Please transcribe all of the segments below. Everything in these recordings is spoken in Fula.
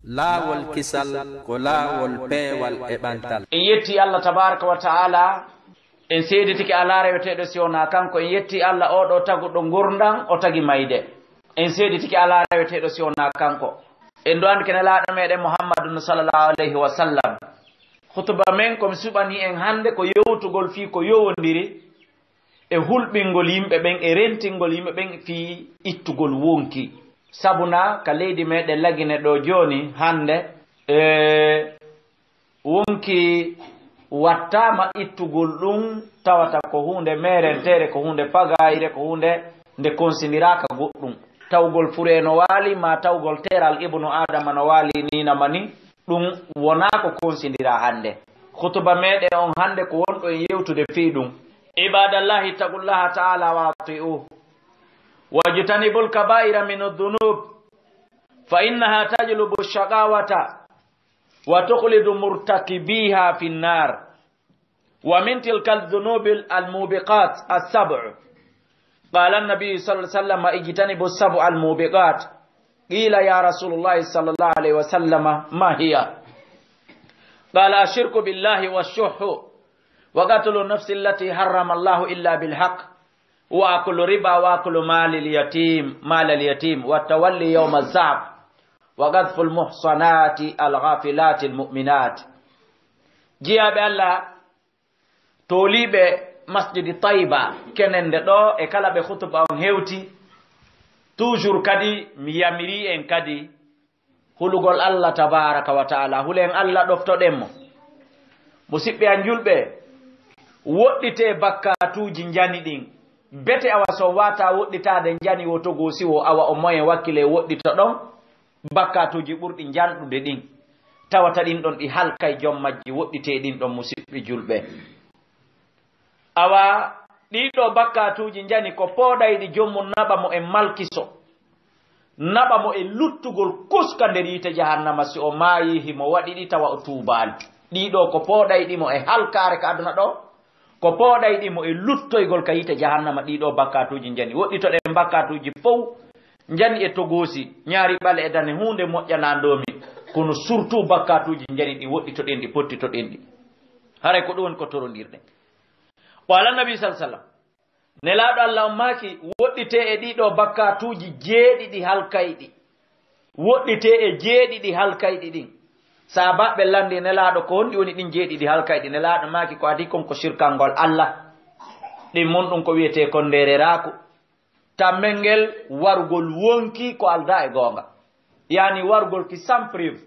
laawol kisal ko laawol peewal e ɓantal. En yetti Allah tabaraka wa ta'ala, en seeditiki ala reweteɗo siwona kanko. En yetti Allah oɗo taguɗo gurdam o tagi mayde. En seeditiki ala reweteɗo siwona kanko. En ɗo andi kene laaɗo meɗen Muhammadun sallallahu alayhi wa sallam. Hutuba men komi suɓani en hande ko yewtugol fi ko yowodiri e hulɓingol yimɓe ɓen e rentingol yimɓe ɓen fi ittugol wonki. Sabuna ka leydi meɗen lagine ɗo joni hande wonki wattama ittugol ɗum tawata ko hunde merentere, ko hunde pagayre, ko hunde nde konsidiraka goɗɗum. Tawgol fure no waali ma tawgol teral ibnu adama no waali ninama ni ɗum wona ko konsidira hande. Hutuba meɗen on hande ko wonɗo en yewtude fi ɗum. Ibadallahi taqullaha ta'ala wa ati'uhu wajtanibul kaba'ira min adh-dhunub fa innaha tajlubu ash-shaqawata wa tukhlidu murtakibiha fi an-nar wa min tilka adh-dhunubi al-mubiqat as-sab'. Qala an-nabiy sallallahu alayhi wa sallam ijtanibu as-sab'a al-mubiqat. Qila ya Rasulullah sallallahu alayhi wa sallam ma hiya? Qala ash-shirku billahi wash-shuhhu wa qatlu an-nafsi allati harrama Allahu illa bil haqq wa aklu riba wa aklu mal al-yatim wa tawalli yawm az-za'f wa qadhfu al-muhsanati al-ghafilati al-mu'minat. Jiyaɓe Allah toliɓe masjidi Tayba kenende ɗo e kala ɓe hutuba on hewti toujours kadi mi yamiri en kadi hulugol Allah tabaraka wa ta'ala, hulen Allah ɗoftoɗenmo. Musidɓe an julɓe, woɗɗite bakkatuji jani ɗin bete awa so wata woɗɗitade jani woto gosi wo awa o moyen wakkile woɗɗito ɗon bakkatuji ɓurɗi janɗude ɗin tawata ɗin ɗon ɗi halkay jom majji woɗɗite ɗin ɗon. Musidɓe julɓe, awa ɗiɗo bakkatuji jani ko poɗayɗi jommum naɓa mo e malkiso, naɓa mo e luttugol kuska nder yite jahannama si o maayi himo waɗi ɗi tawa o tubali. Ɗiɗo ko poɗayɗimo e halkare ka aduna ɗo, ko poɗayɗimo e luttoygol ka yite jahannama. Ɗiɗo bakkatuji jani woɗɗitoɗen bakkatuji fof jani e togosi ñaari ɓale e dane hunde moƴƴanandomi, kono surtout bakkatuji jani ɗi woɗɗitoɗen ɗi pottitoɗen ɗi haray ko ɗum ko torondirɗen. O ala nabi sallallahu alaihi wasallam nelaɗo Allah on maki woɗɗite e ɗiɗo bakkatuji jeeɗiɗi halkayɗi, woɗɗite e jeeɗiɗi halkayɗi ɗin. Sahabaɓe landi nelaɗo ko honɗi woni ɗin jeeɗiɗi halkayɗi. Nelaɗo maki ko adi kon ko shirkangol Allah ɗin mon ɗum ko wiyete kon ndereraku tammel ngel wargol wonki ko alda e gonga, yani wargol ki sans prive.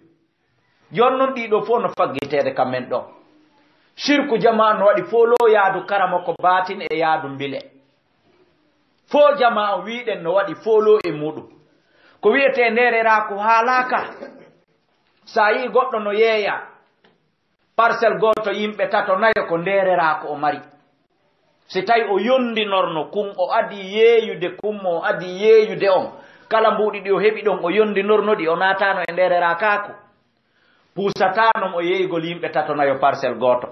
Jon non ɗiɗo fof no faggitede kamen ɗo. Shirku jama no waɗi folo yaadu karama ko batin e yaadu mbile. Fo jama wiɗen no waɗi folo e muɗum ko wiyete ndereraku haalaka. Sa yi goɗɗo no yeeya parcelle goto yimɓe tato nayo ko ndereraku o mari. Si tawi o yondinorno kum o adi yeeyude kummo o adi yeeyude on kala mbuɗi ɗi o heɓi ɗon o yondinorno ɗi o natano e ndererakaku pusatanom o yeeygol yimɓe tato nayo parcelle goto.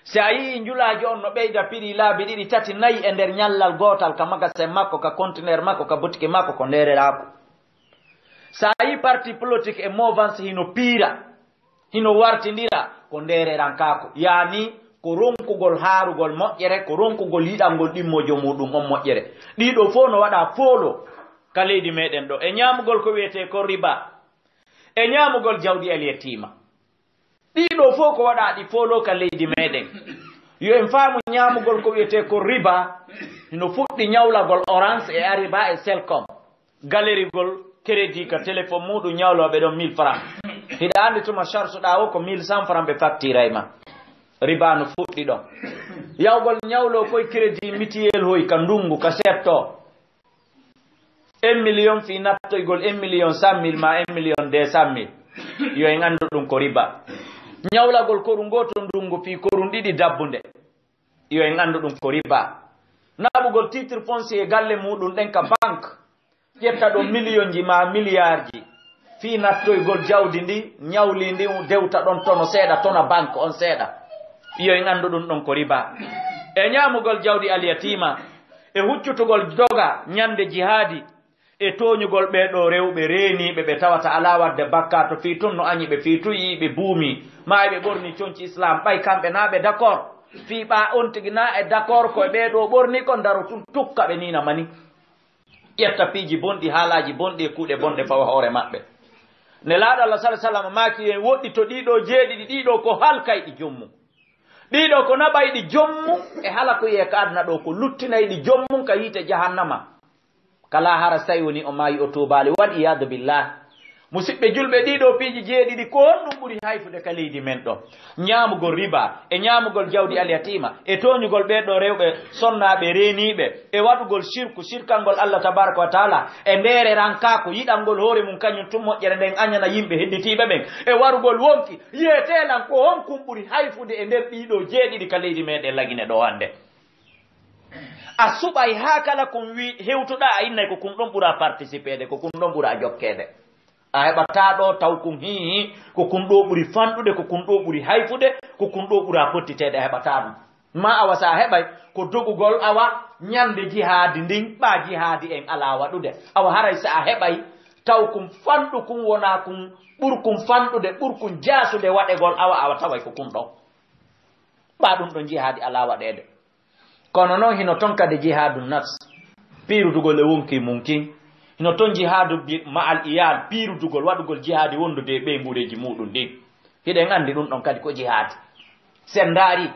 Si a yii njulaji on no ɓeyda piri laabi ɗiɗi tati nayi e nder ñallal gotal ka magasin makko ka conteneur makko ka boutique makko ko ndereraku. Sa yi parti politique e mouvance hino piira hino wartindira ko ndererankaku, yani ko ronkugol haarugol moƴƴere, ko ronkugol yiɗalngol ɗimmojo muɗum on moƴƴere. Ɗiɗo fof no waɗa folo ka leydi meɗen ɗo e ñamugol ko wiyete ko riba e ñamugol jawdi el yettima. Ɗiɗo fof ko waɗa ɗi folo ka leydi meɗen. Yo en faamu ñamugol ko wiyete ko riba hino fuɗɗi ñawlagol Orange e Ariba e Selcom, galerigol crédit ka téléphone muɗum ñawloɓe ɗon 1000 francs. Hiɗa andi tuma charge ɗa o ko 1100 francs ɓe facture ma. Riba no fuɗɗi ɗon. Yawgol ñawlo koye crédit mutuel hoy ka ndungu ka setto 1 million fi nattoygol 1 million 100 000 ma 1 million 200 000. Yo en andu ɗum ko riba. Ñawlagol koru goto ndungu fi koru ɗiɗi dabbunde, yo en andu ɗum ko riba. Naɓugol titre foncier galle muɗum ɗen ka banque ƴetta ɗo million ji ma milliard ji fi nattoygol jawdi ndi ñawli ndi dewta ɗon tono seeɗa tona banque on seeɗa, yo en andu ɗum ɗon ko riba. E ñamugol jawdi alyatima e huccutugol doga ñande jihadi e toñugol ɓeɗo rewɓe reeniɓe ɓe tawata ala wadde bakka to fi tun no añi ɓe fi tuyi ɓe buumi ma ɓe ɓorni conci islam ɓay kamɓe na ɓe d' accord fi ɓa on tigi na e d' accord koye ɓeɗo ɓorni kon daru tun tukka ɓe nina mani ƴetta piiji bonɗi haalaji bonɗi e kuuɗe bonɗe fawa hoore maɓɓe ne laaɗo allah sala sallam maki en woɗɗi to ɗiɗo jeeɗiɗi ɗiɗo ko halkayɗi jommum ɗiɗo ko naɓayɗi jommum e hala ko yiye ka aduna ɗo ko luttinayɗi jommum ka yiite jahannama kala hara so tawi woni o maayi o tuubali wal iyadu billah musidɓe julɓe ɗiɗo piiji jeeɗiɗi ko honɗum ɓuri hayfude ka leydi men ɗo ñaamugol riba e ñaamugol jawdi alyatima e toñugol ɓeɗo rewɓe sonnaɓe reeniɓe e waɗugol sirku sirkalngol allah tabaraka wa taala e ndeere rankako yiɗalngol hoore mum kañum tum moƴƴere nden añana yimɓe hedditiɓe ɓen e warugol wonki yiyetelan ko honkum ɓuri hayfude e nder ɗiɗo jeeɗiɗi ka leydi meɗen lagine ɗo hande a suɓay ha kala kum wi hewtuɗa a innay ko kum ɗon ɓuura participede ko kum ɗon ɓuura jokkede a heɓata ɗo taw kum hihi ko kum ɗo ɓuri fanɗude ko kum ɗo ɓuri hayfude ko kum ɗo ɓuura pottitede a heɓata ɗum ma awa sa heɓay ko dogugol awa ñande jihaadi ndin ɓa jihaadi en ala waɗude awa haray sa a heɓay taw kum fanɗu kum wona kum ɓurkum fanɗude ɓurkum jaasude waɗegol awa taway ko kum ɗo ɓa ɗum ɗon jihaadi ala waɗede kono noon hino ton kadi jihadu nafs piirudugol e wonki mumkin hino ton jihadu ma al iyal piirudugol waɗugol jihaadi wondude e ɓey mbureji muɗum ndin hiɗen andi ɗum ɗon kadi ko jihaadi sen daari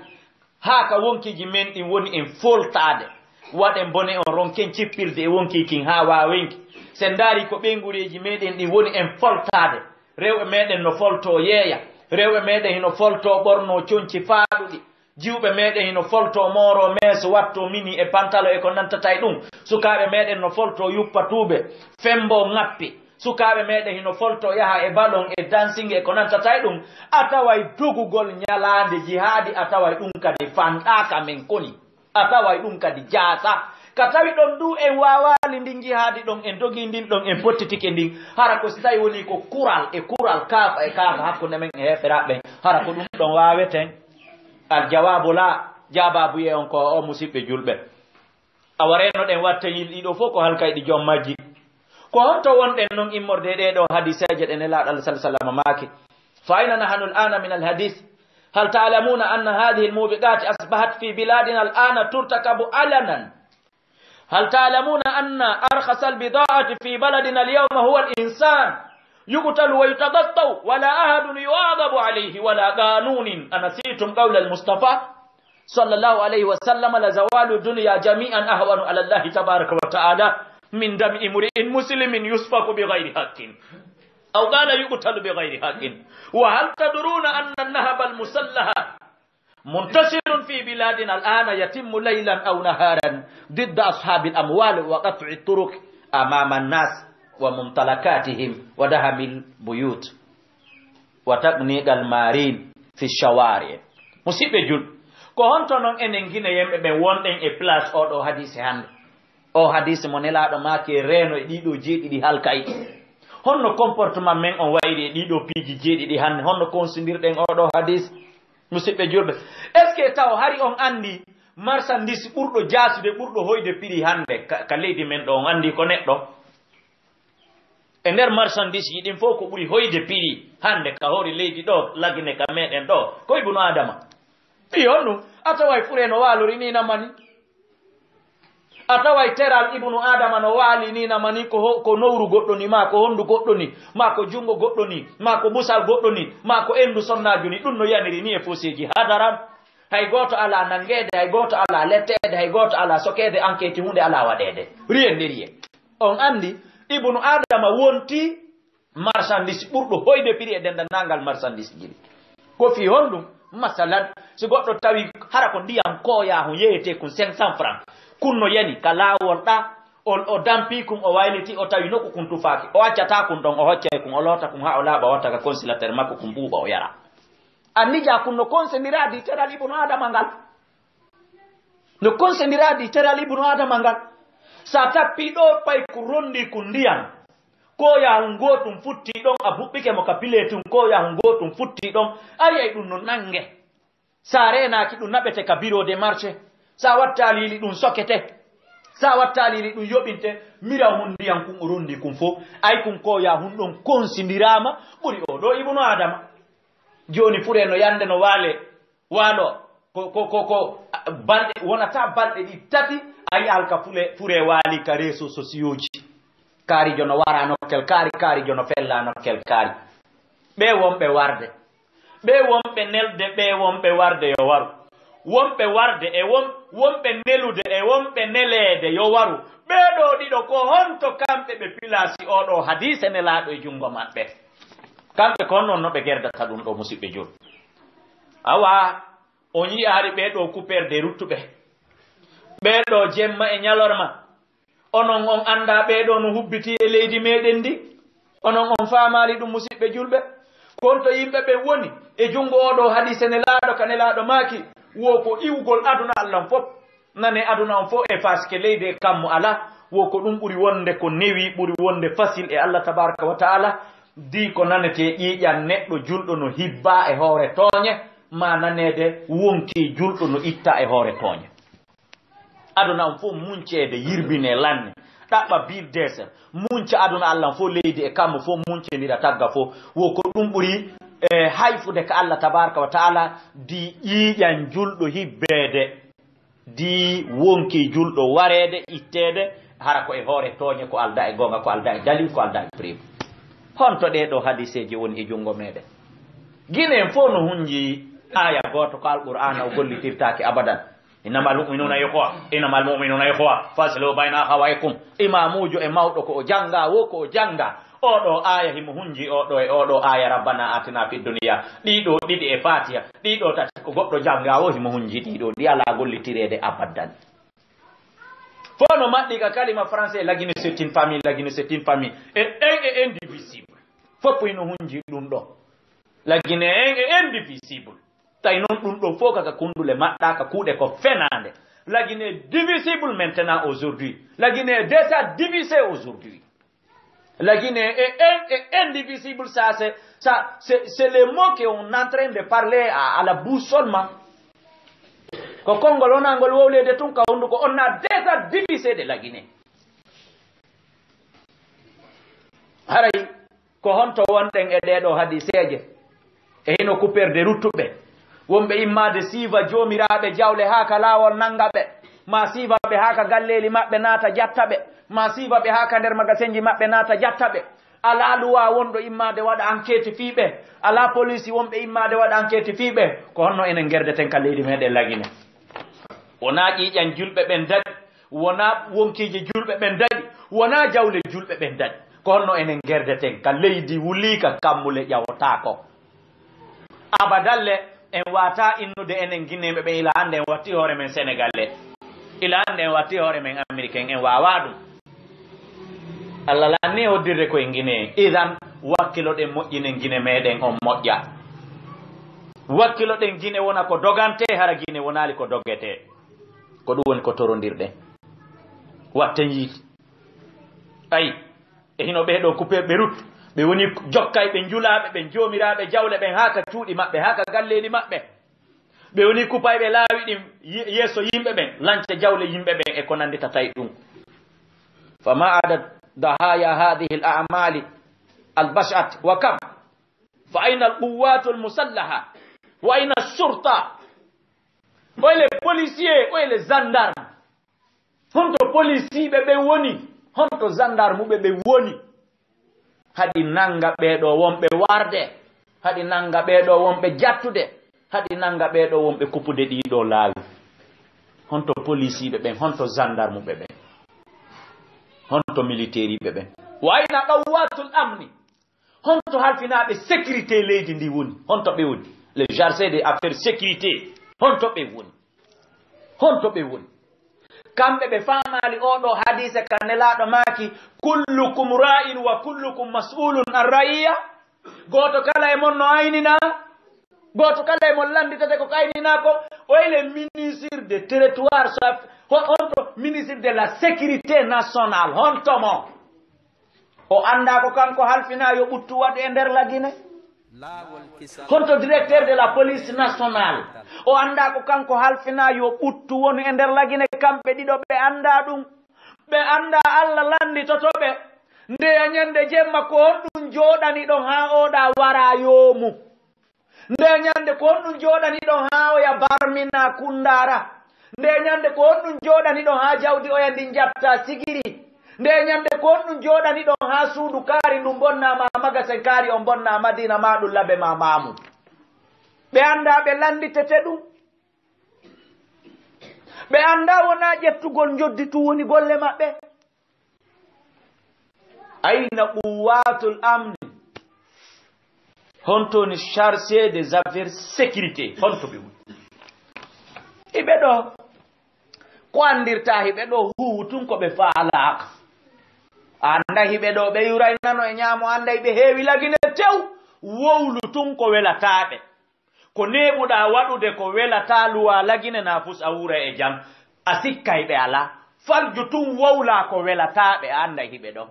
haa ka wonkiji men ɗin woni en foltade waɗen bone on ronken cippirde e wonkikin haa wawenki sen daari ko ɓeygureji meɗen ɗin woni en foltade rewɓe meɗen no folto yeeya rewɓe meɗen hino folto ɓorno conci faaɗuɗi jiwɓe meɗen hino folto moro meeso watto mini e pantalo e ko nantata e ɗum sukaɓe meɗen no folto yuppatuɓe fembo ŋappi sukaɓe meɗen hino folto yaha e ballon e dancing e ko nantata e ɗum a taway dogugol ñalande jihaadi a taway ɗum kadi fanɗaka men koni a taway ɗum kadi jaasa ka tawi ɗon du en wawali ndin jihaadi ɗon en dogi ndin ɗon en pottitike ndin hara ko so tawi woni ko kural e kural kaafa e kaafa hakkude men e heɓeraɓe hara ko ɗum ɗon waweten aljawabu la jababu ye on ko o musidɓe julɓe awareno ɗen watta yilɗiɗo fof ko halkayɗi joom majji ko honto wonɗen noon immorde ɗeɗo hadiseje ɗen e laaɗo allah sala sallam maaki fa ayna nahanu l ana min alhadis hal talamuna anna hadihi almubiqat asbahat fi biladina al ana turtakabu alanan hal talamuna anna arkhasa albida'ati fi baladina alyawma huwa alinsan يقتل ويتغطوا ولا أحد يواظب عليه ولا قانون أنسيتم قول المصطفى صلى الله عليه وسلم لزوال الدنيا جميعا أهون على الله تبارك وتعالى من دم امرئ مسلم يسفك بغير حق أو قال يقتل بغير حق وهل تدرون أن النهب المسلح منتشر في بلادنا الآن يتم ليلا أو نهارا ضد أصحاب الأموال وقطع الطرق أمام الناس وممتلكاتهم ودهم البيوت وتقنيق المارين في الشوارع musibe jul ko honto non enen gina yembe be wonden e place o do hadisi hande o hadisi mo nelaado maake reno e dido jeedidi halkay honno comportement men on wayri e dido piiji jeedidi hande honno konsindirden o do hadis musibe julbe est ce que taw hari on andi marchandise burdo jaasude burdo hoyde piri hande ka leydi men do on andi ko neddo e nder marchandise yiɗin fof ko ɓuri hoyde piri hande ka hoori leydi ɗo lagine ka meɗen ɗo ko ibnu adama ɗi honnu a taway fure no waalori nina mani a taway teral ibnu adama no waali nina mani ko nowru goɗɗo ni ma ko honndu goɗɗo ni ma ko junngo goɗɗo ni ma ko busal goɗɗo ni ma ko endu sonnaju ni ɗum no yaniri ni e foseji hadaran hay goto ala nangede hay goto ala lettede hay goto ala sokede enquête hunde ala waɗede riyen nder riye on andi ibnu adama wonti marchandise ɓurɗo hoyde piri e dendandangal marchandise jiɗi ko fi honɗum masalan si goɗɗo tawi hara ko ndiyam koyahu yeyete kum 500 francs kunno yani ka laawol ɗa o dampi kum o wayliti o tawi nokku kum tufaki o accata kum ɗon o hoccay kum o loota kum ha o laaɓa watta ka consilateur makko kum ɓuuɓa o yara annija kum no consendiradi teral ibnu adama ngal no consendiradi teral ibnu adama ngal sa tappi ɗo pay ko rondi ko ndiyam ko yahu gotum futti ɗon a huɓɓike mo ka pile tum ko yahu gotum futti ɗon ari ay ɗum no nange sa renaki ɗum naɓete ka bureau de marché sa watta lili ɗum sokete sa wattaliri ɗum yoɓinte mira hundiyan kum rondi kum fo ay kum ko ya hun ɗon konsidirama ɓuri o ɗo ibnu adama joni fure no yande no waalo ko balɗe wonata balɗe ɗi tati ayi alka fure waali ka réseau sociaux ji kaarijo no wara nokkel kaarijo no fella nokkel kaari ɓe wonɓe warde ɓe wonɓe nelde ɓe wonɓe warde yo waru wonɓe warde e wonɓe nelude e wonɓe neleede yo waru ɓeɗo ɗiɗo ko honto kamɓe ɓe pilasi oɗo hadise nelaɗo e jungo maɓɓe kamɓe ko noon no ɓe gerdata ɗum ɗo musidɓe joni awa on yiyaari ɓeɗo kuperde ruttuɓe ɓeɗo jemma e ñalorma onon on anda ɓeɗo no hubbiti e leydi meɗen ndi onon on famali ɗum musidɓe julɓe konto yimɓe ɓe woni e jungo oɗo hadise nelaɗo ka nelaɗo maaki wo ko iwgol aduna allah fof nane aduna on fof e faske leydi e kammo ala wo ko ɗum ɓuri wonde ko newi ɓuri wonde facile e allah tabaraka wa taala di ko nanete ƴiƴan neɗɗo julɗo no hibba e hoore tooñe ma nanede wonki julɗo no itta e hoore tooñe aduna on fof muncede yirbine lanne ɗaɓɓa birdese munca aduna allah fof leydi e kammo fof muncedira tagga fof wo ko ɗum ɓuri hayfude ka allah tabaraka wa taala di ƴiƴan julɗo hibbede di wonki julɗo warede ittede hara ko e hoore tooñe ko alda e gonga ko alda e dalil ko alda e prime honto ɗeɗo hadiseji woni e jungo meɗen guinen fof no hunji aya goto ko alqur'ana o gollitirtaki abadan innamal mu'minuna ikhwa innamal mu'minuna ikhwa faslu bayna akhawaykum imamujo e mawɗo ko o janga wo ko o janga oɗo aya himo hunji oɗo e oɗo aya rabbana atina fid dunya ɗiɗo ɗiɗi e fatiha ɗiɗo tati ko goɗɗo janga wo himo hunji ɗiɗo ɗi ala gollitirede abadan fo no maɗɗi ka kalima français lagine c'est une famille et indivisible foppo ino hunji ɗum ɗo lagine indivisible tawi noon ɗum ɗo fof kaka kundule maɗɗa ka kuuɗe ko fenande lagine divisible maintenant aujourd'hui lagine déjà divisé aujourd'hui lagine indivisible ça c'est les mots qu'on est en train de parler à la bouche seulement ko kongol onangol wowlede tun ka honduko on a déjà divisé de lagine haray ko honto wonɗen e ɗeɗo hadiseje e hino kuperde ruttuɓe wonɓe immade siiva jomiraɓe jawle ha ka lawol nangaɓe ma siivaɓe ha ka galleli maɓɓe naata jattaɓe ma siivaɓe ha ka nder magasinji maɓɓe naata jattaɓe ala luwa wonɗo immade waɗa enquête fiiɓe ala police wonɓe immade waɗa enquête fiiɓe ko honno enen gerdeten ka leydi meɗen lagine wona ƴiƴan julɓe ɓen daɗi wona wonkiji julɓe ɓen daɗi wona jawle julɓe ɓen daɗi ko honno enen gerdeten ka leydi wulika kammule ƴawotako abadalle en wata innude enen guineɓe ɓen ila hande en watti hoore men sénégalais ila hande en watti hoore men américain en wawa ɗum allah lanni hoddirde koye guine idan wakkiloɗen moƴƴinen guine meɗen on moƴƴa wakkiloɗen guine wona ko dogante hara guine wonali ko doggete ko ɗum woni ko torodirɗen watten yiiti ayi e hino ɓeɗo coupeɓe rut ɓe woni jokkayɓe julaɓe ɓe jomiraɓe jawle ɓen haka cuuɗi maɓɓe haka galleli maɓɓe ɓe woni kupayɓe laawi ɗin yeeso yimɓe ɓen lanca jawle yimɓe ɓen e ko nandita tawi ɗum fama adat dahaya hadihi l amali albashat wa kam fa ayna al quwatu almusallaha wa ayna shurta oyle policier oyle gendarme honto policiɓe ɓe woni honto gendarme ɓe ɓe woni haɗi nanga ɓeɗo wonɓe warde haɗi nanga ɓeɗo wonɓe jattude haɗi nanga ɓeɗo wonɓe kuppude ɗiɗo laawi honto policiɓe ɓen honto gendarme ɓe ɓen honto militaire ɓe ɓen wayna qawwatul amni honto halfinaɓe sécurité leydi ndi woni honto ɓe woni le chargé des affaires sécurité honto ɓe woni kamɓe ɓe famali oɗo hadise ka nelaɗo maaki kullukum ra'in wa kullukum mas'ulun an ra'iya goto kala e mon no aynina goto kala e mon landitete ko aynina ko oyle ministre de territoire honto ministre de la sécurité nationale hontomo o anda ko kanko halfina yo ɓuttu waɗu e nder lagine honto directeur de la police nationale o anda ko kanko halfina yo ɓuttu woni e nder lagine kamɓe ɗiɗo ɓe anda ɗum be anda Allah landi totobe nde nyande jemma ko dum jodani don ha oda wara yomu nde nyande ko dum jodani don ha o ya barmina kundara nde nyande ko dum jodani don ha jawdi o yandi jatta sigiri nde nyande ko dum jodani don ha suudu kari dum bonna ma magasen kari on bonna madina ma dum labe ma mamu be anda be landi tete dum be anda wona jettugol jodditu woni golle mabbe aina quwwatul amn honto ni chargé des affaires sécurité honto be ibe do ko andirta hibe do huutun ko be faala anda hibe do be yuraynano e nyaamo anda ibe heewi lagine tew wowlu tun ko welatabe ko nebuda wadude ko welata luwa lagine na fus awura e jam asikkay be ala falju tun wowla ko welatabe anda hibe do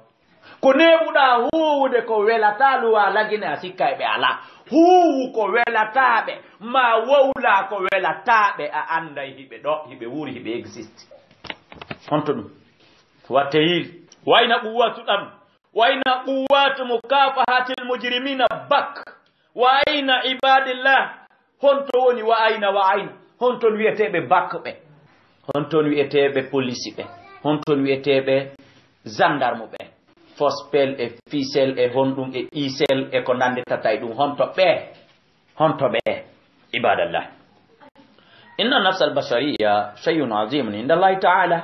ko nebuda huude ko welata luwa lagine asikkay be ala huu ko welatabe ma wowla ko welatabe a anda hibe do hibe wuri hibe exist honto dum watayil wayna quwwatu dam wayna quwwatu mukafahatil mujrimina bak wayna ibadillah honto woni wa ayna honto wi'etebe bakbe honto wi'etebe police be honto wi'etebe gendarme be fospel e fisel e hondum e isel e ko nande tatay dum honto be ibadallah inna nafs al bashariyya shay'un azim inda Allah ta'ala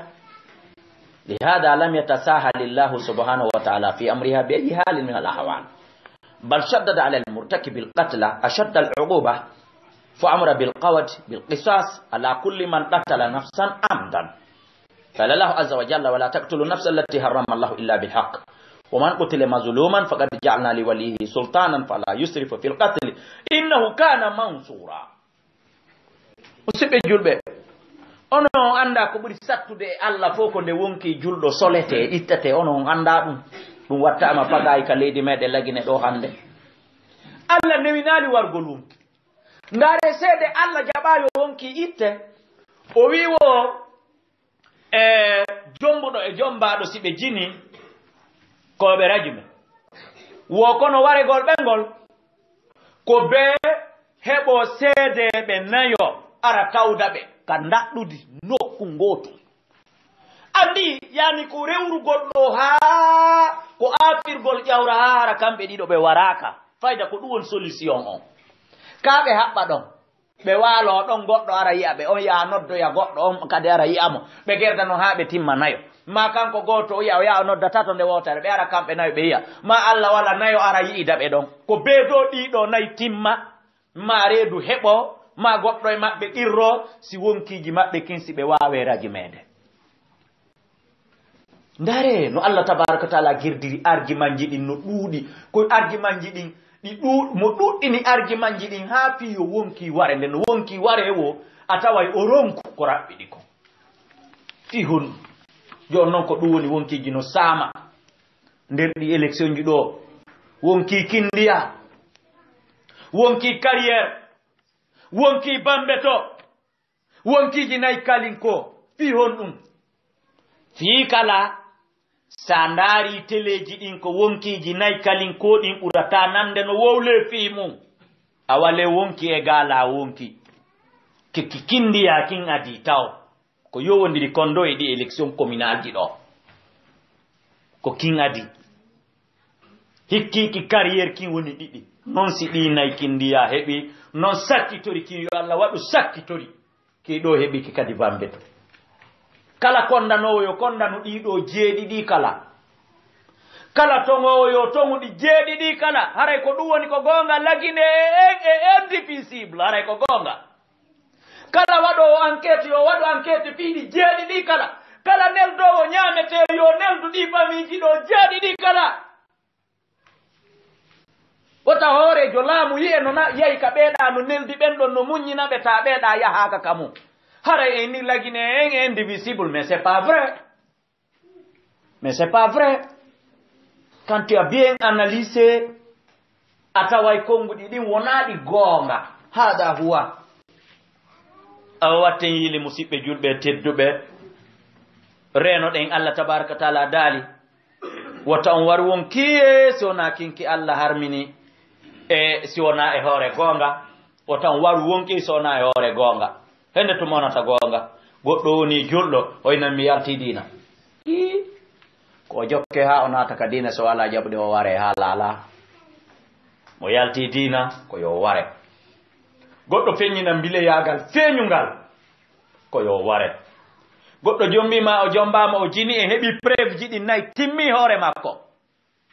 لهذا لم يتساهل الله سبحانه وتعالى في أمرها بأي حال من الأحوال بل شدد على المرتكب القتل أشد العقوبة فأمر بالقود بالقصاص على كل من قتل نفسا عمدا قال الله عز وجل ولا تقتلوا النفس التي حرم الله إلا بالحق ومن قتل مظلوما فقد جعلنا لوليه سلطانا فلا يسرف في القتل إنه كان منصورا ono anda ko buri sattude Allah foko de wonki juldo solete ittate ono anda dum wattama pagay ka leydi mede lagine do hande Allah newinali wargol wonki ngare sede Allah jabayo wonki itte o wiwo jombudo e jombado sibe jini ko be rajume wo kono ware gol bengol ko be hebo sede be nayo ara tawdabe kanda dudi nokku ngoto andi yani ko rewrugol do ha ko afirgol jawra hara kambe dido be waraka fayda ko duwon solution on kaabe habba don be walo don goddo ara yiabe on ya noddo ya goddo on kade ara yiamo be gerda no haabe timma nayo ma kanko goto ya nodda tato nde wotare be ara kambe nayo be yiya ma Allah wala nayo ara yiida be don ko bedo dido nay timma ma redu hebo ma goddo e mabbe irro si wonkiji mabbe kinsi be waawe raji mede ndare no Allah tabaaraka taala girdiri arji manji din no duudi ko arji manji din di mo duddini arji manji din ha fi yo wonki ware den wonki ware wo atawai oronku ko rabbidi ko fi hon jo non ko du woni wonkiji no sama nder di election ji do wonki kindiya wonki carrière wonki bambeto wonki jinay kalinko fi hon fi kala sandari teleji din ko wonki jinay kalinko din urata nande no wowle fi mum awale wonki e gala wonki kindi ya kin adi taw ko yowondiri kondo e di election communal ji do ko kin adi hikki ki carrière kin woni didi non si di nay kindiya hebi non sakkitori ki yo Allah wadu sakkitori ki do hebi ki kadi bambeto kala kondano yo kondano dido jeedi di kala tongo yo tongu di jeedi di kala haray ko duwoni ko gonga lagine indivisible haray ko gonga kala wado enquête yo wado enquête fi di jeedi di kala neldo wo nyamete yo neldu di famiji do jeedi di kala wota hore jo laamu yeno na yayi ka beda no neldi bendo no munyina be ta beda ya haka kamu hara e ni lagine indivisible mais c'est pas vrai quand tu as bien analysé atawai kongu di wonadi gonga hada huwa awaten yili musibe julbe teddube reno ɗen Allah tabaraka taala daali wota on war wonkiye si wona kinki Allah harmini e si wona e hoore goonga wota on war wonki si wona e hoore goonga hende to monata goonga goɗɗo woni julɗo oynan mi yalti diina ko jokke ha o naata ka diina so wala jaɓde o ware ha laala mo yalti diina ko yo ware goɗɗo feññina mbile yaagal feeñungal ko yo ware goɗɗo jombima o jombama o jini e heɓi preuve ji ɗi nayi timmi hoore makko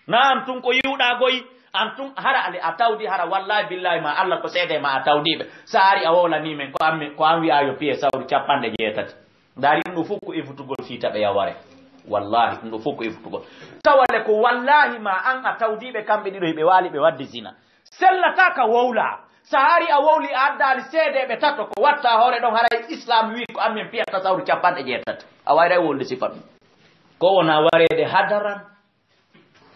na an tun ko yiwɗa goyi an tun hara ale a tawdi hara wallahi billahi ma Allah ko seede ma a tawdiɓe sa ari a wowlanimen ko an wiyayo piye sawru 60 dari ɗum ɗo fof ko ifutugol fiitaɓe yaware wallahi ɗum ɗo fof ko ifutugol tawale ko wallahi ma an a tawdiɓe kamɓe ɗiɗo heɓe waali ɓe wadde zina sellata ka wowla sa ari a wowli a addali seedeɓe tato ko watta hoore ɗon haray islam wi ko amin piyata sawru 60 a wayray wolde sifa ɗum ko wona warede hadaran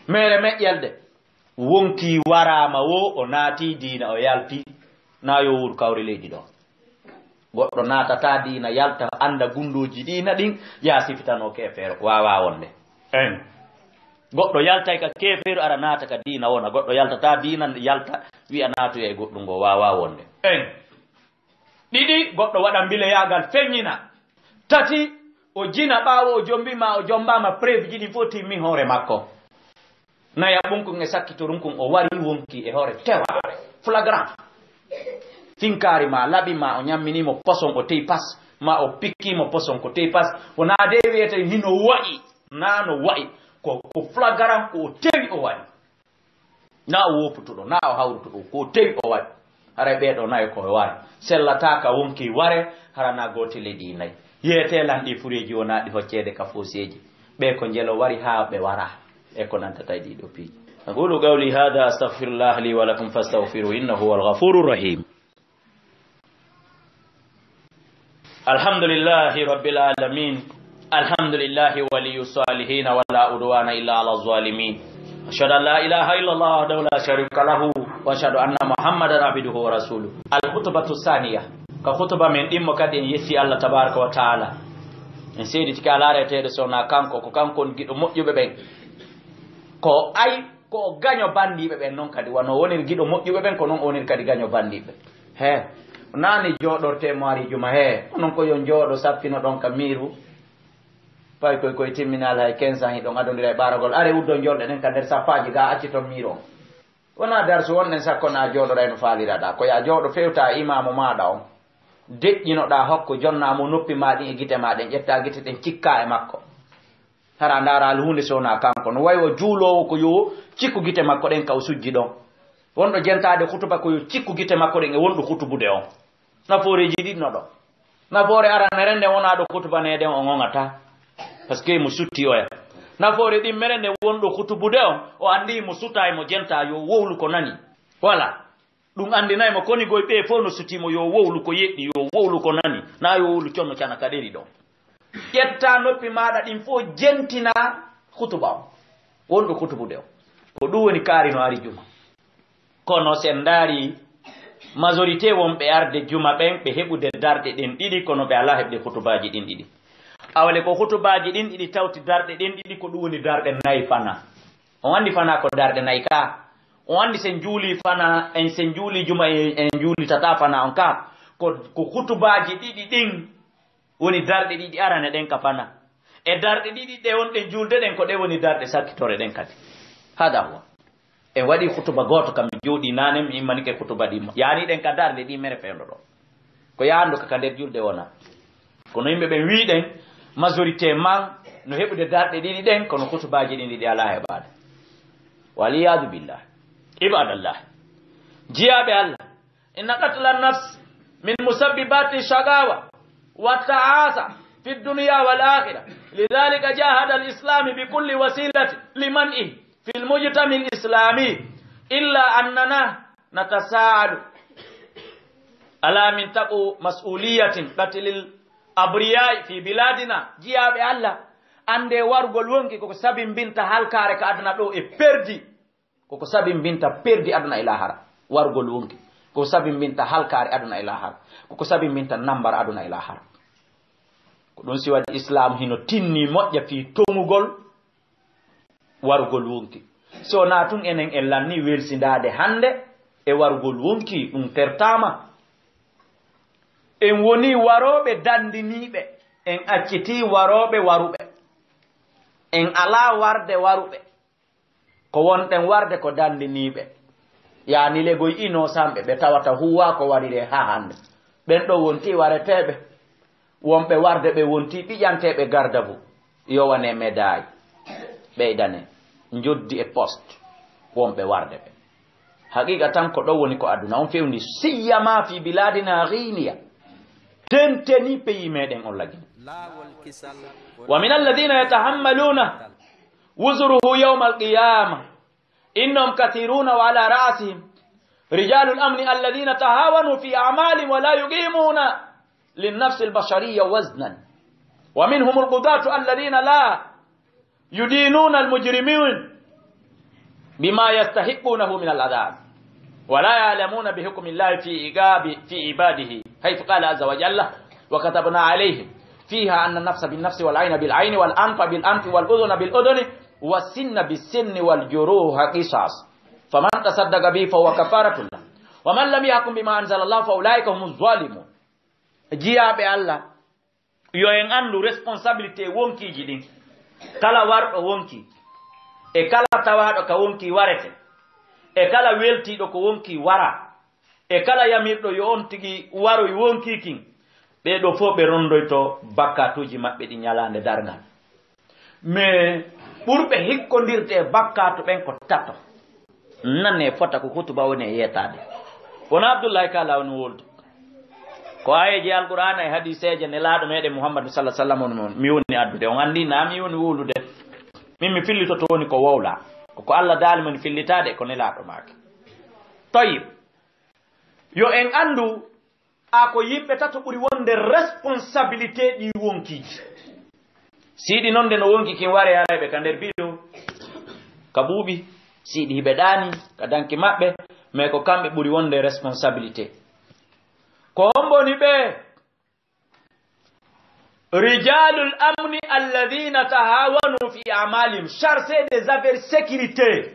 mere meƴƴelde wonki warama wo o naati diina o yalti na yo wuur kawri leydi ɗo goɗɗo natata diina yalta anda gundoji ɗina ɗin ya sifitano kefeero wawa wonde en goɗɗo yaltay ka kefeero ara naata ka diina wona goɗɗo yaltata diina yalta wi'a naatuya e goɗɗum ngo wawa wonde en ɗiɗi goɗɗo waɗa mbile yagal feññina tati o jina ɓaawo o jombima o jombama preuve ji ɗin fof timmi hoore makko naya ɓunkun e sakkitorunkun o wari wonki e hoore teware flagrant finkari ma laɓi ma o ñamminimo poson o tey pas ma o pikkimo poson ko tey pas wona de wiyete hino waɗi nano waɗi ko flagrant ko o tewi o waɗi na o woputuɗo na o hawrutuɗo ko tewi o waɗi haray ɓeɗo nayi koye wari sellataka wonki ware harana gotile ɗi nayyi yeetelan ɗi fureji wona ɗi hoccede ka foseji ɓe ko jelo wari ha ɓe wara e ko nantata ɗiɗo piiji aqulu qawli hada astaghfirullah li wa lakum fastaghfiru innahu huwal ghafurur rahim alhamdulillahi rabbil alamin alhamdulillahi waliyus salihin wa la udwana illa ala zalimin ashhadu an la ilaha illa allah wahdahu la sharika lahu wa ashhadu anna muhammadan abduhu wa rasuluhu al khutbatu thaniya ka khutba men ɗimmo kadi en yetti Allah tabaraka wa taala en seediti ka laareteɗo sowna kanko ko kankon giɗo moƴƴuɓe ɓen ko ay ko gaño bandiɓe ɓen noon kadi wano woniri giɗo moƴƴuɓe ɓen ko noon woniri kadi gaño bandiɓe he nani joɗorte moari juma he onon ko yo jooɗo sappino ɗon ka miiru pay koye timminal hay 15 ans hiɗon adodira e ɓaragol are wuddo jolɗe ɗen ka nder sappaji ga acci toon miiru on wona darsu wonɗen sakkona jooɗoɗa no faaliraɗa ko ya jooɗo fewta imamu maɗa on deƴƴinoɗa hokko jonnamo noppi maɗin e guite maɗen ƴetta guite ɗen cikka e makko hara ndara al hunde sowna kanko no wayi o juulowo ko yo cikku guite makko ɗen ka o sujji ɗon wonɗo jentade hutuba ko yo cikku guite makko ɗen e wonɗo hutubude on nafooreji ɗiɗno ɗo nafoore aranere nde wonaɗo hutubaneden o ŋoŋata par ce que mo sutti oya nafoore ɗimmere nde wonɗo hutubude on o andi mo suta mo jenta yo wowlu ko nani voilà ɗum andinaymo koni goye ɓe fof no sutimo yo wowlu ko yeɗɗi yo wowlu ko nani na yo wowlu conno cana ka ɗeri ɗon ƴetta noppi maɗa ɗin fof jentina hutuba o wonɗo hutubude o ko ɗum woni kaari no ari juma kono sen ndaari majorité wonɓe arde juma ɓen ɓe heɓude darɗe ɗen ɗiɗi kono ɓe ala heɓde hutubaji ɗin ɗiɗi awale ko hutubaji ɗin ɗiɗi tawti darɗe ɗen ɗiɗi ko ɗum woni darɗe nayi fana on andi fana ko darɗe nayi ka on andi sen juuli fana en sen juuli juma en juuli tata fana on ka ko hutubaji ɗiɗi ɗin woni darɗe ɗiɗi arane ɗen ka fana e darɗe ɗiɗi ɗe wonɗe julde ɗen ko ɗe woni darɗe sakkitore ɗen kadi hada huwa e waɗi hutuba goto kam mi jooɗi nane mi immanike hutuba ɗimma yani ɗen ka darɗe ɗi mere fewndo ɗo ko yahandu kaka nder julde wona kono yimɓe ɓen wiɗen majorité man no heɓude darɗe ɗiɗi ɗen kono hutubaji ɗin ɗiɗi ala heɓade waliyadu billah ibadallah jiyaɓe allah inna qatla nafs min musabbibati shagawa wa ta'asa fi الدنيا والآخرة لذلك جاهد الإسلام بكل وسيلة لمنعه في المجتمع الإسلامي إلا أننا نتساعد على من تقو مسؤولية قتل الأبرياء في بلادنا جياب الله ande wargol wonki koko sabin binta halkare ka aduna ɗo e perdi koko sabin binta perdi aduna ila hara wargol wonki koko sabin binta halkare aduna ila hara koko sabin binta nambar aduna ila hara ko ɗum si waɗi islam hino tinni moƴƴa fi tongugol warugol wonki so na tun enen en lanni welsindade hande e warugol wonki ɗum tertama en woni waroɓe dandiniɓe en acciti waroɓe waruɓe en ala warde waruɓe ko wonɗen warde ko dandiniɓe yani legoy inosamɓe ɓe tawata huwa ko warire ha hande ɓen ɗo wonti wareteɓe wonɓe warde ɓe wonti ɓiƴanteɓe gardabu yowane médaille ɓeydane joddi e poste wonɓe warde ɓe haqiqa tan ko ɗo woni ko aduna on fewndi siyama fi biladina ghiniya tenteni pays meɗen on lagi wa min alladhina yatahammaluna wuzruhu yawma alqiyama innahum kathiruna wa ala ra'sihim rijalul amni alladhina tahawanu fi a'malihim wa la yuqimuna للنفس البشرية وزنا ومنهم القضاة الذين لا يدينون المجرمين بما يستحقونه من العذاب ولا يعلمون بحكم الله في عباده حيث قال عز وجل وكتبنا عليهم فيها أن النفس بالنفس والعين بالعين والأنف بالأنف والأذن بالأذن والسن بالسن والجروح قصاص فمن تصدق به فهو كفارة له ومن لم يحكم بما أنزل الله فأولئك هم الظالمون jiyaɓe Allah yo en andu responsabilité wonkiji ɗin kala warɗo wonki e kala tawaɗo ka wonki warete e kala weltiɗo ko wonki wara e kala yamirɗo yo on tigi waroy wonkikin ɓeɗo fof ɓe rondoyto bakkatuji maɓɓe ɗi ñalande dargal mais ɓurɓe hikkodirde bakkatu ɓen ko tato nanne fota ko hutuba woni e yetade wona Abdoullahi Kala woni wolde ko ayeji alqur'ana e hadiseje nelaɗo meɗen Muhammadu sallallahu alaihi wasallam mi woni addude on andi na mi woni wulude min mi fillito woni ko wowla ko Allah daali mon fillitade ko nelaɗo maake tayyib yo en andu ko yimɓe tato ɓuri wonde responsabilité ɗi wonkiji siɗi nonde no wonki kin ware haraɓe ka nder biɗo ka buuɓi siɗi hiɓe ɗani ka danki maɓɓe mais ko kamɓe ɓuri wonde responsabilité ko homboni ɓe rijalul amni alladhina tahawanu fi amalihim chargé des affaires sécurité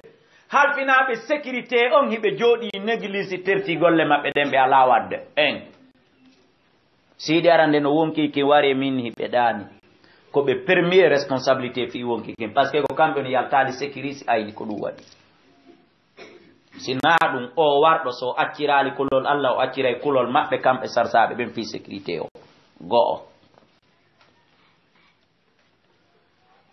halfinaɓe sécurité on hiɓe jooɗi néglige terti golle maɓɓe ɗen ɓe ala wadde en siɗi arande no wonki kin wari min hiɓe ɗani ko ɓe premier responsabilité fi wonki kin par ce que ko kamɓe no yaltali sécurité ayni ko ɗum waɗi sina ɗum o warɗo so accirali kulol Allah o acciray kulol maɓɓe kamɓe sarsaɓe ɓen fi sécurité o go'o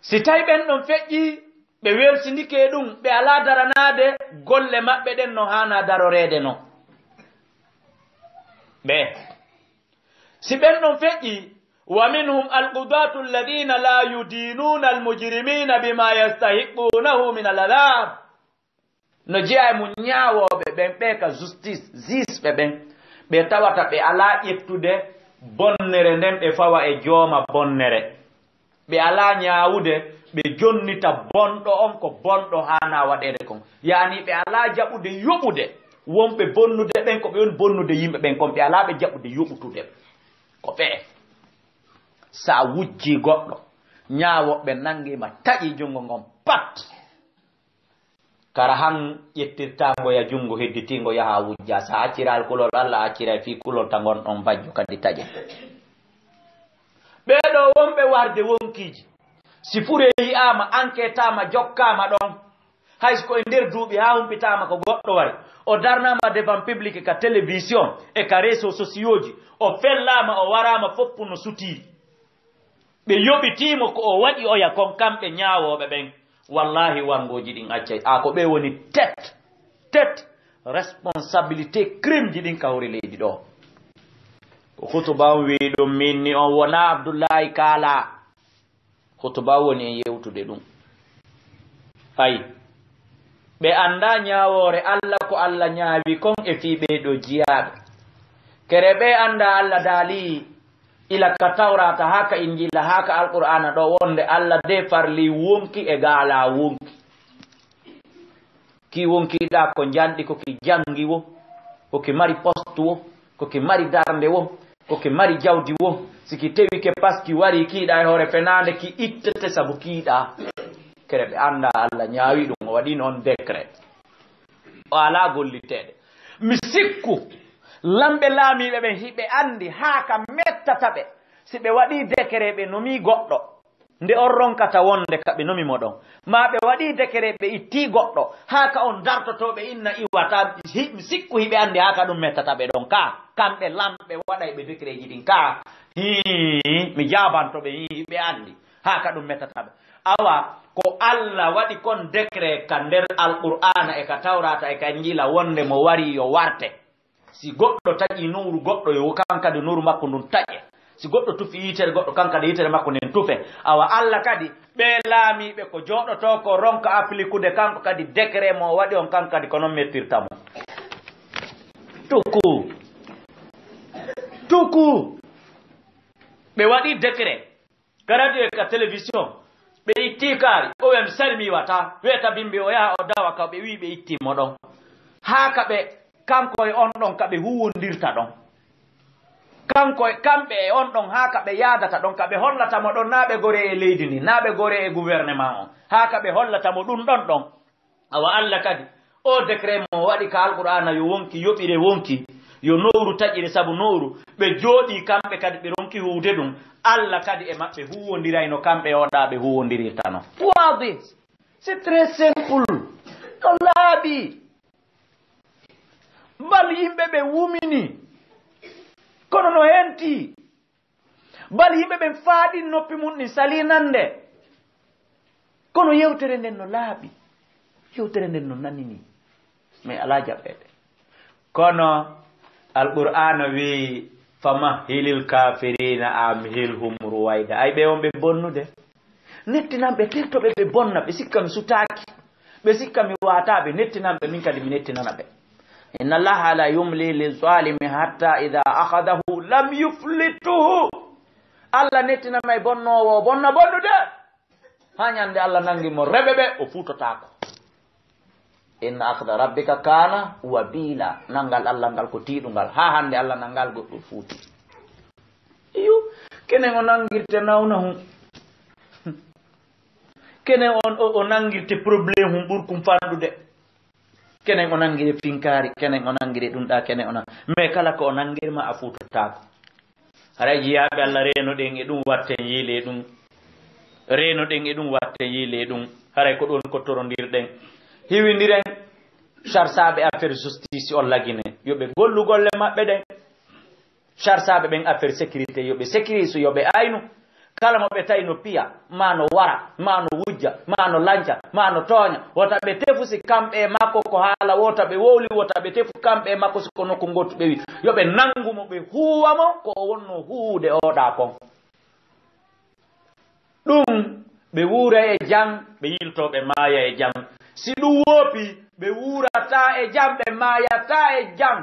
si tawi ɓen ɗon feƴƴi ɓe welsindike ɗum ɓe ala daranade golle maɓɓe ɗen no hana darorede no ɓe si ɓen ɗon feƴƴi wa minhum alqudatu alladhina la yudinuna almujrimina bima yastahiqunahu min aladab no jeeya mu ñaawoɓe ɓen ɓe ka justice jisɓe ɓen ɓe tawata ɓe ala ƴettude bonnere nden ɓe fawa e jooma bonnere ɓe ala ñaawude ɓe jonnita bonɗo on ko bonɗo hana waɗede kon yani ɓe ala jaɓude yoɓude wonɓe bonnude ɓen ko ɓe woni bonnude yimɓe ɓen kon ɓe ala ɓe jaɓude yoɓutude ko ɓee sa wujji goɗɗo ñaawoɓe nangima taƴi junngo ngon pat kara han ƴettirtango ya jungo hedditingo yaha wujja sa acciral kulol Allah acciray fi kulol ta gon ɗon bajjo kadi taƴe ɓeɗo wonɓe warde wonkiji si fure yi'ama enquêtama jokkama ɗon hayso e nder duuɓi ha humpitama ko goɗɗo wari o darnama devant public ka télévision e ka réseau sociaux ji o fellama o warama foppu no suti ɓe yoɓitimo ko o waɗi oya kon kamɓe ñaawoɓe ɓen wallahi wangoji ɗin accay ko ɓe woni tête responsabilité crime ji ɗin kawri leydi ɗo ko hutuba wi ɗum minni on wona Abdoullahi Kala hutuba woni e yewtude ɗum ay ɓe anda ñawore Allah ko Allah ñaawi kon e fi ɓeɗo jiyaɓe kere ɓe anda Allah daali ila ka tawrata haka injila haka alqur'ana ɗo wonde Allah de farli wonki e gaala wonki ki wonkiɗa ko janɗi koki jangi wo koki mari poste wo koki mari darnde wo koke mari jawdi wo siki tewi ke paski wari kiiɗa e hoore fenande ki ittete sabu kiiɗa kere ɓe anda Allah ñaawi ɗum o waɗi noon décret o ala golliteɗe mi sikku lamɓe laamiɓe ɓe hiɓe andi haa ka mettata ɓe si ɓe waɗi décret ɓe nomi goɗɗo nde on ronkata wonde ka ɓe nomi mo ɗon ma ɓe waɗi décret ɓe itti goɗɗo haa ka on dartotoɓe inna iwata mi sikku hiɓe andi haa ka ɗum mettata ɓe ɗon ka kamɓe lamɓe waɗay ɓe décret ji ɗin ka mi jabantoɓe hiɓe andi haa ka ɗum mettata ɓe awa ko Allah waɗi kon décret ka nder alqur'ana e ka tawrata e ka injila wonde mo wari yo warte si goɗɗo taƴi nuru goɗɗo yo kankade nuru makko ndun taƴe si goɗɗo tufi yitere goɗɗo kankade yitere makko nden tufe awa Allah kadi ɓe laamiɓe ko joɗoto ko ronka appliqude kanko kadi décret mo waɗi on kankadi ko noon mettirtamo tuku ɓe waɗi décret ka radio e ka télévision ɓe itti kaari o wiyam salmi wata wiyata bimbi o yaha o dawa ka ɓe wi ɓe ittimo ɗon haa ka ɓe kanko e on ɗon ka ɓe huwondirta ɗon kamɓe e on ɗon haa ka ɓe yaadata ɗon ka ɓe hollatamo ɗon naa ɓe gore e leydi ndi naa ɓe gore e gouvernement on haa ka ɓe hollatamo ɗum ɗon ɗon awa Allah kadi o décret mo waɗi ka alqur'ana yo wonki yoɓire wonki yo nowru taƴire sabu nowru ɓe jooɗi kamɓe kadi ɓe ronki huwde ɗum Allah kadi e maɓɓe huwondirayno kamɓe oɗa ɓe huwondirirtano wadi c'est très simple no laaɓi bal yimɓe ɓe wumini kono no henti bal yimɓe ɓen faaɗi noppi mum ɗin salinande kono yewtere nden no laaɓi yewtere nden no nanini mais ala jaɓɓeɗe kono alqur'ana wi famahilil kafirina amhilhum ruwayda ay ɓe on ɓe bonnude nettinanɓe tertoɓe ɓe bonna ɓe sikka mi sutaki ɓe sikka mi wataɓe nettinanɓe min kadi mi nettinana ɓe inna allaha la yumli lizalimi hatta ida akhadahu lam yuflituhu Allah nettinama e bonnowo o bonna bonnude ha ñande Allah nangimo reɓe ɓe o futotako inna akhda rabbika kana wabila nangal Allah ngal ko tiiɗugal ha hande Allah nangal goɗɗo fuuti iyo kenen o nangirte nawna hum kenen o nangirte probléme hum ɓurkum fanɗude kenen o nangire finkari kenen o nangire ɗum ɗa kenen o mais kala ko o nangirma a futotako haray jiyaɓe Allah renoɗen e ɗum watten yiile ɗum renoɗen e ɗum watten yiile ɗum haray ko ɗon ko torondirɗen hiwindiren charsaɓe affaire justice o lagine yoɓe gollu golle maɓɓe ɗen charsaɓe ɓen affaire sécurité yoɓe sécurise yoɓe aynu kala mo ɓe tawi no piya ma no wara ma no wujja ma no lanca ma no tooña wota ɓe tefu si kamɓe e makko ko haala wota ɓe wowli wota ɓe tefu kamɓe e makko siko nokku gottu ɓe wi yoɓe nangumo ɓe huwamo ko wonno huwude oɗa kon ɗum ɓe wuura e jang ɓe yiltoɓe maaya e jang si ɗum woopi ɓe wuurata e jam ɓe maayata e jam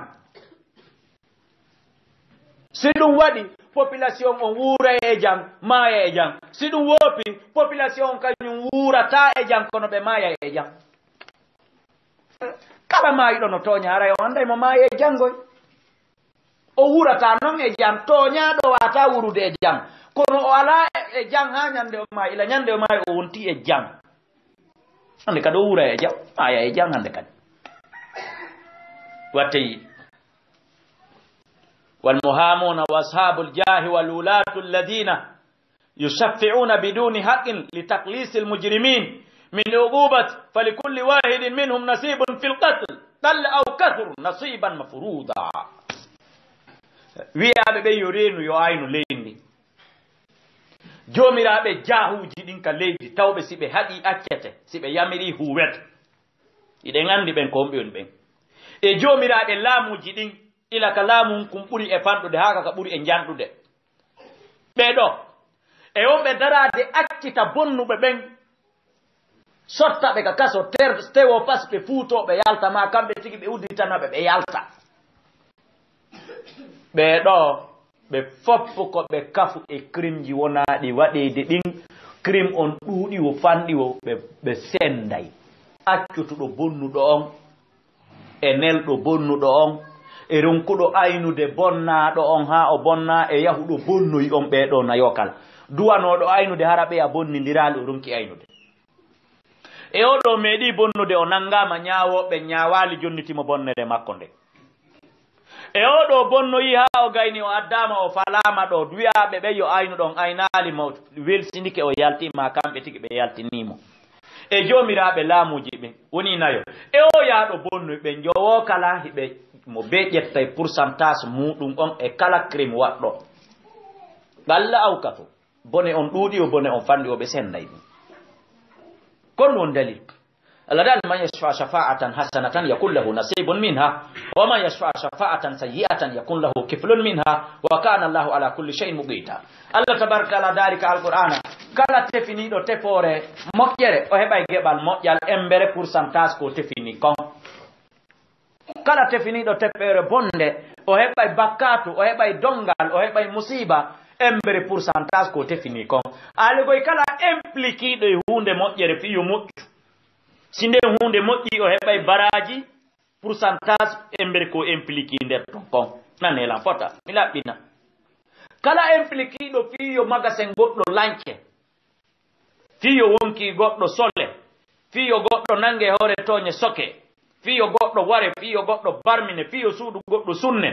si ɗum waɗi population on wuura e jam maaya e jam si ɗum woopi population on kañum wuurata e jam kono ɓe maaya e jam kala maayiɗo no tooña haray o anday mo maaya e janngoy o wuurata noon e jam tooñaɗo wata wurude e jam kono o ala e jam ha ñande o maayi ila ñande o maayi o wonti e jam hande kadi o wuura e jam maaya e jam hande kadi watte yiɗi والمهامون وأصحاب الجاه والولاة الذين يشفعون بدون حق لتقليص المجرمين من عقوبة فلكل واحد منهم نصيب في القتل قل أو كثر نصيبا مفروضا wi'aɓe ɓe yo reenu yo aynu leydi jomiraɓe jahuji ɗin ka leydi tawɓe si ɓe haɗi accete si ɓe yamiri huwete iɗen andi ɓen ko homɓe on ɓen e jomiraɓe laamuji ɗin ila ka laamu kum ɓuri e fanɗude haa kaka ɓuri e janɗude ɓeɗo e wonɓe darade accita bonnuɓe ɓen sottaɓe ka kaso tewo pas ɓe fuutoɓe yalta ma kamɓe tigi ɓe udditanaɓe ɓe yalta ɓeɗo ɓe foppo ko ɓe kafu e crime ji wonaɗi waɗede ɗin crime on ɗuuɗi wo fanɗi wo ɓe senday accutuɗo bonnuɗo on e nelɗo bonnuɗo on e ronkuɗo aynude bonnaɗo on ha o bonna e yahuɗo bonnoyi on ɓeɗo nayo kala duwanoɗo aynude hara ɓe a bonnidirali o ronki aynude e oɗo meeɗi bonnude o nangama ñawoɓe ñawali jonnitimo bonnere makko nde e oɗo bonnoyi ha o gayni o addama o falama ɗo duyaɓe ɓe yo aynu ɗon aynali mo welsinike o yaltima kamɓe tigi ɓe yaltinimo e jomiraɓe laamuji ɓe woni nayo e o yaɗo bonnoy ɓe jowo kala hiɓe mo be ƴettay pourcentage muɗum on e kala crime waɗɗo ɓalla awka to bone on ɗuuɗi o bone on fanɗi o ɓe senday ɗum kon won dalil Allah dal man yashfa shafa'atan hasanatan yakul lahu nasibun minha wa man yashfa shafa'atan sayyi'atan yakul lahu kiflun minha wa kana Allahu ala kulli shay'in muqita Allah tabaraka la dalika alqur'ana kala tefiniɗo tefore moƴƴere o heɓay geɓal moƴƴal embere pourcentage ko tefini kon kala tefiniɗo tefere bonde o heɓay bakkatu o heɓay dongal o heɓay musiba embere pourcentage ko tefini kon aligoy kala impliquiɗo e hunde moƴƴere fiyo moƴƴu sinde hunde moƴƴi o heɓay baraji pourcentage embere ko impliqué nder ton kon nanelan fota mi laɓɓina kala impliquiɗo fiyo magasin goɗɗo lanke fiyo wonki goɗɗo sole fiyo goɗɗo nange hoore toñe soke fiyo goɗɗo ware fiyo goɗɗo barmine fiyo suudu goɗɗo sunne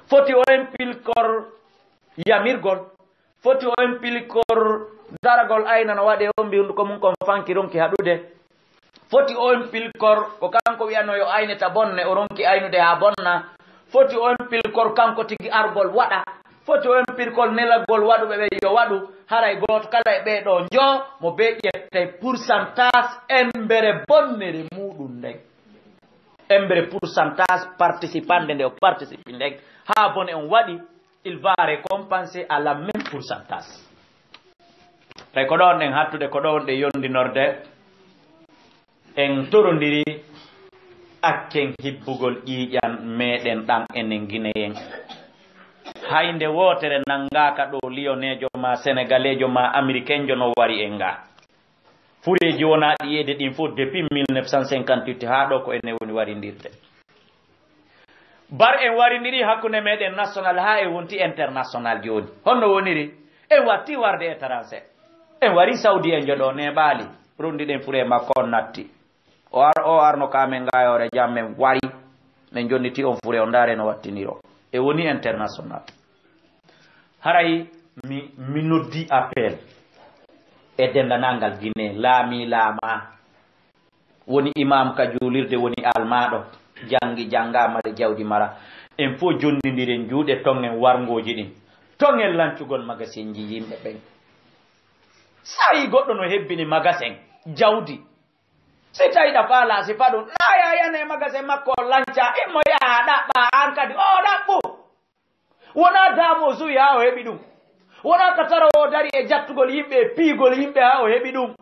foti o impilkor yamirgol foti o impilkor daragol ayna no waɗe o mbi hunduko mum kon fanki ronki haɗude foti o impilkor ko kanko wiyano yo ayneta bonne o ronki aynude ha bonna foti o impilkor kanko tigi argol waɗa foti o impilkol nelagol waɗuɓe ɓe yo waɗu haray goto kala e ɓeɗo jo mo be ƴettay pourcentage embere bonnere muɗum ndeg embere pourcentage participande nde o participe ndeg ha bone on waɗi il va récompenser à la même pourcentage tay ko ɗon ɗen hattude ko ɗon ɗe yondinorde en torondiri akken hibbugol ƴiƴan meɗen ɗan enen guinéen haynde wotere nangaka ɗo liyonejo ma sénégalejo ma américain jo no wari en ga fureji wona ɗiyede ɗin fof depuis 1958 ha ɗo ko ene woni warindirde bar en warindiri hakkunde meɗen national ha e wonti international joni honno woniri en watti warde e étranger en wari saudi en joɗo neɓali rondiɗen fure makko on natti o arno kamen gayore jam men wari men jonniti on fure o dare no wattiniro e woni international haray mi noddi appel e dendanangal Guinée laami laama woni imam ka julirde woni almaɗo jangi jangama de jawdi mara en fo jondidiren juuɗe tongen wargoji ɗin tongen lancugol magasin ji yimɓe ɓen sayi goɗɗo no hebbini magasin jawdi si tawiɗa faala si faɗum nayayane magasin makko lanca immo yaha ɗaɓɓa an kadi o ɗaɓɓu wona damo suyi ha o heɓi ɗum wona ka tara o dari e jattugol yimɓe piigol yimɓe ha o heɓi ɗum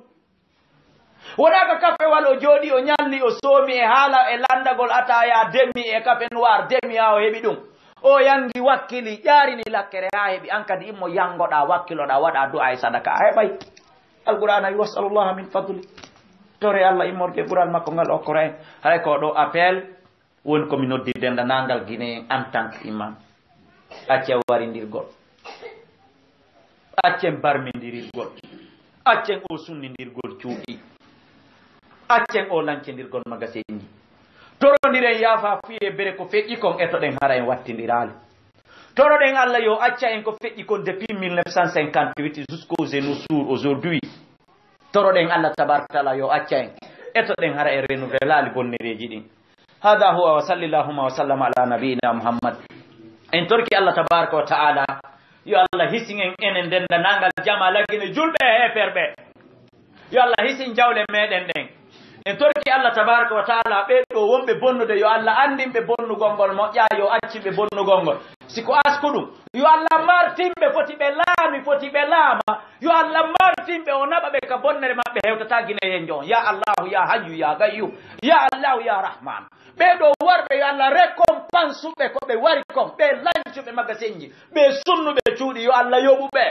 wona ka kafewal o jooɗi o ñalli o soomi e haala e landagol ataya demi e kafe noir demi ha o heɓi ɗum o yangi wakkili ƴaarini lakkere ha heɓi an kadi immo yangoɗa wakkiloɗa waɗa du'a e sadaka a heɓay alqur'ana wi wasalullaha min fadli tore Allah immorde ɓural makko ngal okkora en hay ko ɗo appel woni komi noddi dendanangal Guinée en tant que imam accen warindirgol accen barmidirirgol accen o sunnidirgol cuuɗi accen o lancedirgol magasinji torodiren yaafa fiye bere ko feƴƴi kon etoɗen hara en wattidirali toroɗen Allah yo acca en ko feƴƴi kon depuis 1958 jusqu'aux jours aujourd'hui toroɗen Allah tabaraka taala yo acca en etoɗen hara en renouvelali bonnereji ɗin hada huwa wa sallillahuma wa sallama ala nabiyina Muhammad en torki Allah tabaraka wa taala yo Allah hisin en enen dendanangal jama lagine julɓe e heferɓe yo Allah hisin jawle meɗen ɗen en torki Allah tabaraka wa taala ɓeɗo wonɓe bonnude yo Allah andinɓe bonnugol ngol moƴƴa yo acciɓe bonnugol ngol siko asku ɗum yo Allah martinɓe foti ɓe laami foti ɓe laama yo Allah martinɓe o naɓa ɓe ka bonnere maɓɓe hewtata guinéen jon ya Allahu ya hayyu ya gayyum ya Allahu ya rahman ɓeɗo warɓe yo Allah récompense ɓe ko ɓe wari kon ɓe lancuɓe magasinji ɓe sunnuɓe cuuɗi yo Allah yoɓuɓe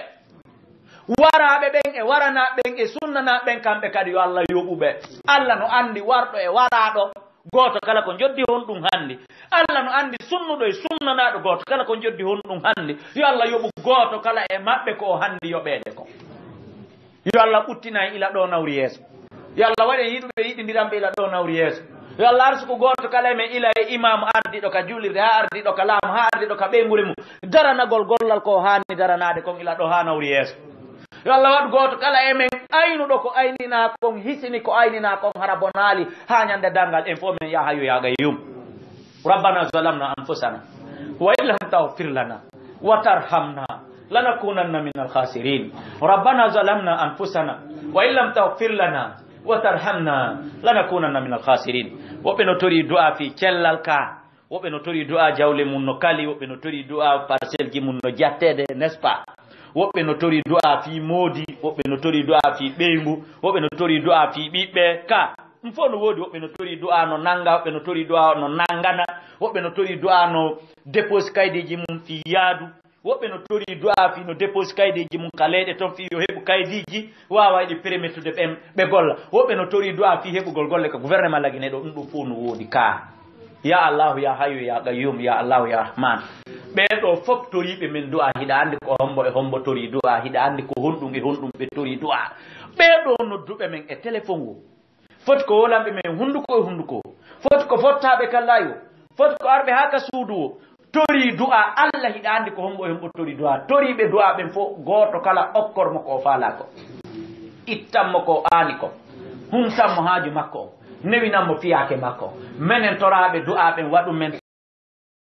waraɓe ɓen e waranaɓen e sunnanaɓen kamɓe kadi yo Allah yoɓuɓe Allah no andi warɗo e waraɗo goto kala ko joddi hon ɗum hannde Allah no andi sunnuɗo e sunnanaɗo goto kala ko joddi hon ɗum hannde yo Allah yoɓu goto kala e maɓɓe ko o handi yoɓede ko yo Allah ɓuttina ila ɗo nawri yeeso yo Allah waɗe yiɗuɓe yiɗidiranɓe ila ɗo nawri yeeso yo Allah arsuko goto kala e men ila e imam ardiɗo ka julirde ha ardiɗo ka laamu ha ardiɗo ka ɓeygure mum daranagol gollal ko hani daranade kon ila ɗo ha nawri yeeso yo Allah waɗu goto kala e men aynuɗo ko aynina kon hisini ko aynina kon hara bonali ha ñande dangal en fo men yaha yo yaga yum rabbana zalamna anfusana wa in lam taghfir lana wa tarhamna lanakunanna min alkhasirin rabbana zalamna anfusana wa in lam taghfir lana wa tarhamna lanakunanna min alkhasirin woɓe no tori du'a fi cellal ka woɓe no tori du'a jawle mum no kali woɓe no tori du'a parcelle ji mum no jattede n'est ce pas woɓɓe no tori du'a fi moodi woɓɓe no tori du'a fi ɓeyngu woɓɓe no tori du'a fi ɓiɓɓe ka ɗum fof no woodi woɓɓe no tori du'a no nanga woɓɓe no tori du'a no nangana woɓɓe no tori du'a no dépose kaydeji mum fi yaadu woɓɓe no tori du'a fi no dépose kaydeji mum ka leyɗe toon fi yo heɓu kaydiji wawa yiɗi permettude ɓe golla woɓɓe no tori du'a fi heɓugol golle ka gouvernement lagine ɗo ɗum ɗum fof no woodi ka ya allahu ya hayyu ya qayyum ya allahu ya rahman ɓeɗo fof toriɓe men du'a hiɗa andi ko hombo e hombo tori du'a hiɗa andi ko honɗum e honɗum ɓe tori du'a ɓeɗo nodduɓe men e téléphone o foti ko wolanɓe men hunduko e hunduko foti ko fottaɓe kallayo foti ko arɓe ha ka suudu o tori du'a Allah hiɗa andi ko hombo e hombo tori du'a toriɓe du'a ɓen fof goto kala okkormo ko faala ko ittanmo ko aani ko humtanmo haaju makko o newinanmo fiyake makko menen toraɓe du'a ɓen waɗum men